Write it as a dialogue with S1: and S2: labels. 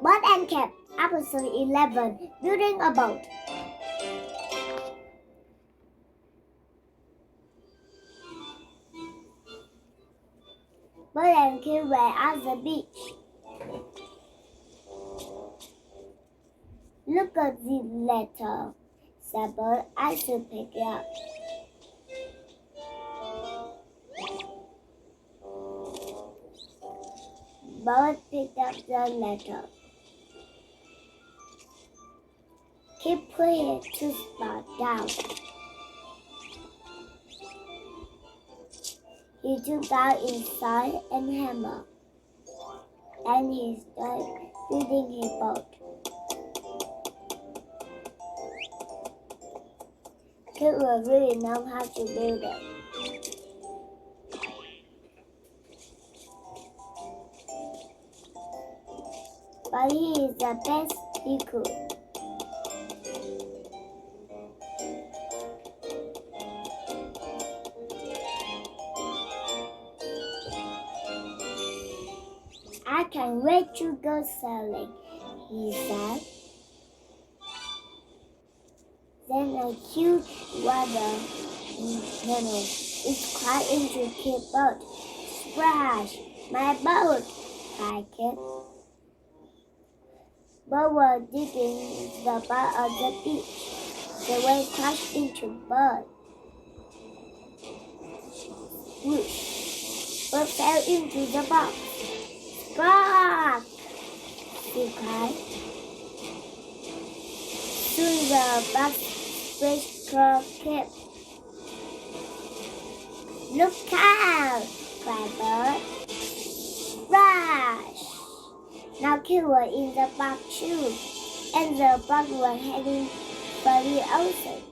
S1: Bert and Cap, Episode 11, Building a Boat. Bert and Cap were at the beach. Look at this letter, said Bert. I should pick it up. Bert picked up the letter. Kip put his toothbrush down. He took out his saw and hammer, and he started building his boat. Kip will really know how to build it. But he is the best he could. I can't wait to go sailing, he said. Then a huge water tunnel is quite into Kip's boat. Splash! My boat! cried Kip. Both were digging the bottom of the beach. The wave crashed into Bert. Whoosh! Bert fell into the box. Spark! He cried. Soon the box splashed Kip. Look out! cried Bert. Rush! Now Kip was in the box too, and the boat was heading for the ocean.